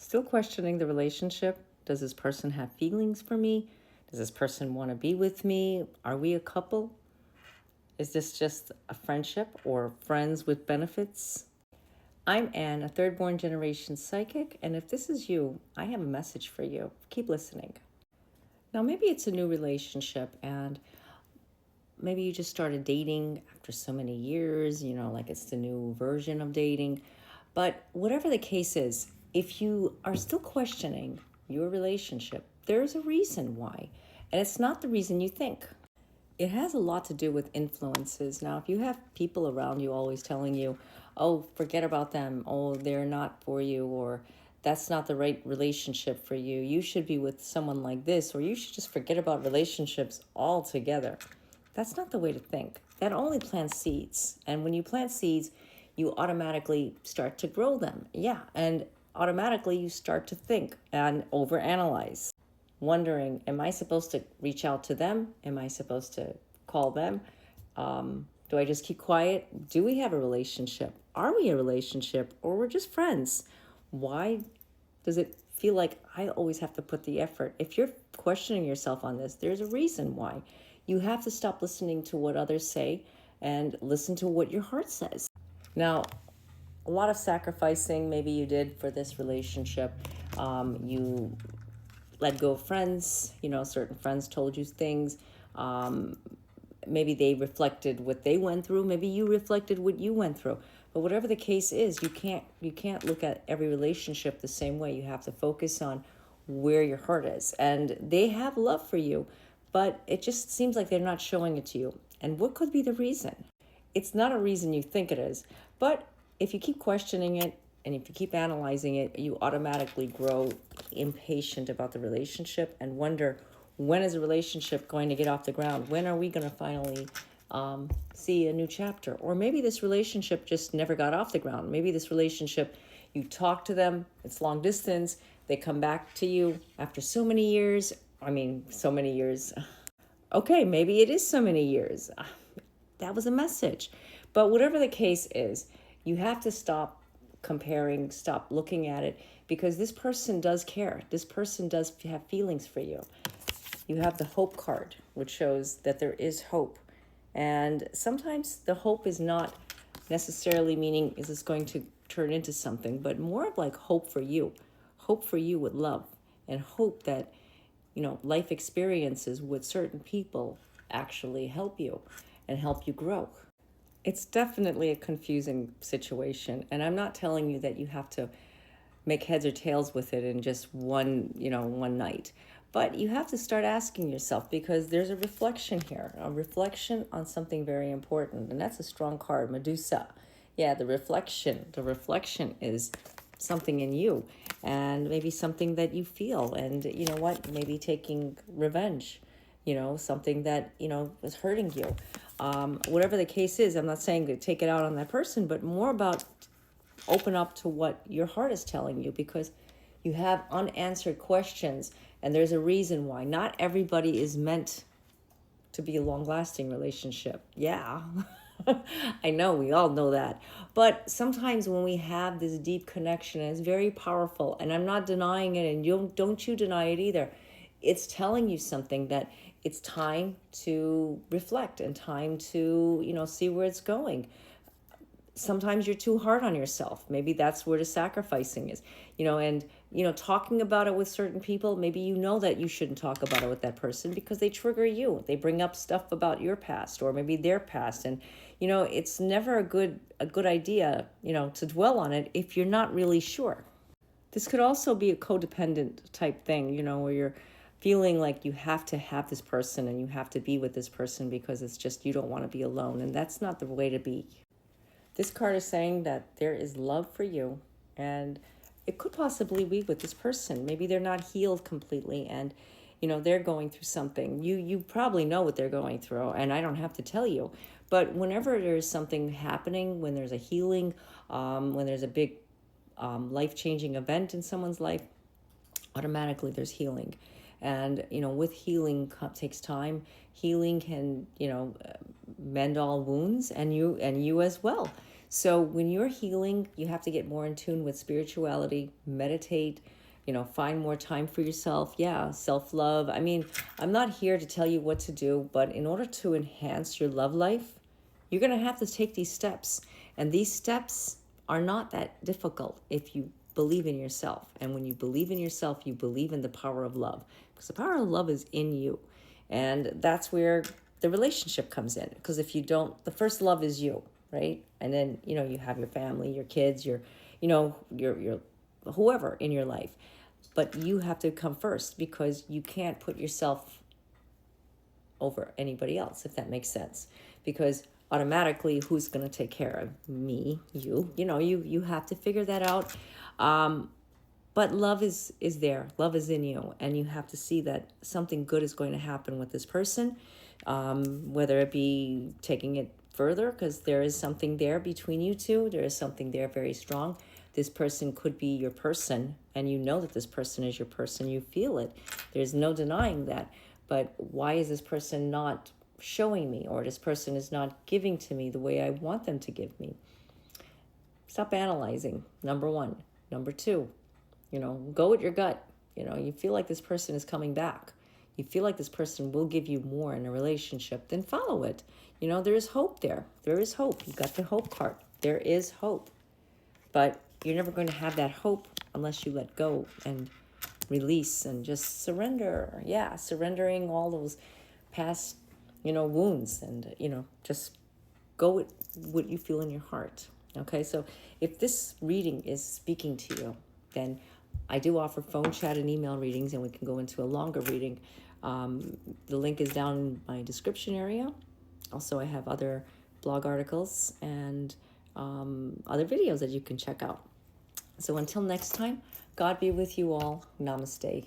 Still questioning the relationship. Does this person have feelings for me? Does this person want to be with me? Are we a couple? Is this just a friendship or friends with benefits? I'm Anne, a third-born generation psychic, and if this is you, I have a message for you. Keep listening. Now, maybe it's a new relationship, and maybe you just started dating after so many years, like it's the new version of dating. But whatever the case is, if you are still questioning your relationship, there's a reason why, and it's not the reason you think. It has a lot to do with influences. Now, if you have people around you always telling you, oh, forget about them, oh, they're not for you, or that's not the right relationship for you, you should be with someone like this, or you should just forget about relationships altogether. That's not the way to think. That only plants seeds. And when you plant seeds, you automatically start to grow them. Yeah, and automatically you start to think and overanalyze, wondering, am I supposed to reach out to them? Am I supposed to call them? Do I just keep quiet? Do we have a relationship? Are we a relationship, or we're just friends? Why does it feel like I always have to put the effort? If you're questioning yourself on this, there's a reason why. You have to stop listening to what others say and listen to what your heart says. Now, a lot of sacrificing maybe you did for this relationship. You let go of friends, certain friends told you things. Maybe they reflected what they went through. Maybe you reflected what you went through. But whatever the case is, you can't look at every relationship the same way. You have to focus on where your heart is. And they have love for you, but it just seems like they're not showing it to you. And what could be the reason? It's not a reason you think it is. But if you keep questioning it and if you keep analyzing it, you automatically grow impatient about the relationship and wonder, when is a relationship going to get off the ground? When are we going to finally see a new chapter? Or maybe this relationship just never got off the ground. Maybe this relationship, you talk to them, it's long distance, they come back to you after so many years. So many years. Okay, maybe it is so many years. That was a message. But whatever the case is, you have to stop comparing, stop looking at it, because this person does care. This person does have feelings for you. You have the hope card, which shows that there is hope. And sometimes the hope is not necessarily meaning, is this going to turn into something, but more of like hope for you with love, and hope that, life experiences with certain people actually help you and help you grow. It's definitely a confusing situation. And I'm not telling you that you have to make heads or tails with it in just one night. But you have to start asking yourself, because there's a reflection here, a reflection on something very important. And that's a strong card, Medusa. Yeah, the reflection. The reflection is something in you, and maybe something that you feel. And maybe taking revenge, something that, is hurting you. Whatever the case is, I'm not saying to take it out on that person, but more about open up to what your heart is telling you, because you have unanswered questions, and there's a reason why. Not everybody is meant to be a long-lasting relationship. Yeah, I know, we all know that. But sometimes when we have this deep connection, it's very powerful, and I'm not denying it, and don't you deny it either. It's telling you something, that it's time to reflect and time to, see where it's going. Sometimes you're too hard on yourself. Maybe that's where the sacrificing is, and, talking about it with certain people. Maybe that you shouldn't talk about it with that person because they trigger you. They bring up stuff about your past or maybe their past. And, it's never a good idea, to dwell on it if you're not really sure. This could also be a codependent type thing, where you're feeling like you have to have this person and you have to be with this person because it's just, you don't want to be alone. And that's not the way to be. This card is saying that there is love for you, and it could possibly be with this person. Maybe they're not healed completely, and they're going through something. You probably know what they're going through, and I don't have to tell you. But whenever there's something happening, when there's a healing, when there's a big life-changing event in someone's life, automatically there's healing. And, with healing takes time. Healing can, mend all wounds, and you as well. So when you're healing, you have to get more in tune with spirituality, meditate, find more time for yourself. Yeah, self-love. I mean, I'm not here to tell you what to do, but in order to enhance your love life, you're going to have to take these steps. And these steps are not that difficult if you believe in yourself. And when you believe in yourself, you believe in the power of love, because the power of love is in you. And that's where the relationship comes in. Because if you don't, the first love is you, right? And then, you have your family, your kids, your whoever in your life. But you have to come first, because you can't put yourself over anybody else, if that makes sense. Because automatically, who's going to take care of me? You have to figure that out. But love is there. Love is in you. And you have to see that something good is going to happen with this person, whether it be taking it further, because there is something there between you two. There is something there very strong. This person could be your person, and you know that this person is your person. You feel it. There's no denying that. But why is this person not showing me, or this person is not giving to me the way I want them to give me? Stop analyzing, number one. Number two, go with your gut. You feel like this person is coming back. You feel like this person will give you more in a relationship, then follow it. There is hope there. There is hope. You got the hope card. There is hope. But you're never going to have that hope unless you let go and release and just surrender. Yeah, surrendering all those past, wounds, and, just go with what you feel in your heart. Okay, so if this reading is speaking to you, then I do offer phone, chat, and email readings, and we can go into a longer reading. The link is down in my description area. Also, I have other blog articles and other videos that you can check out. So until next time, God be with you all. Namaste.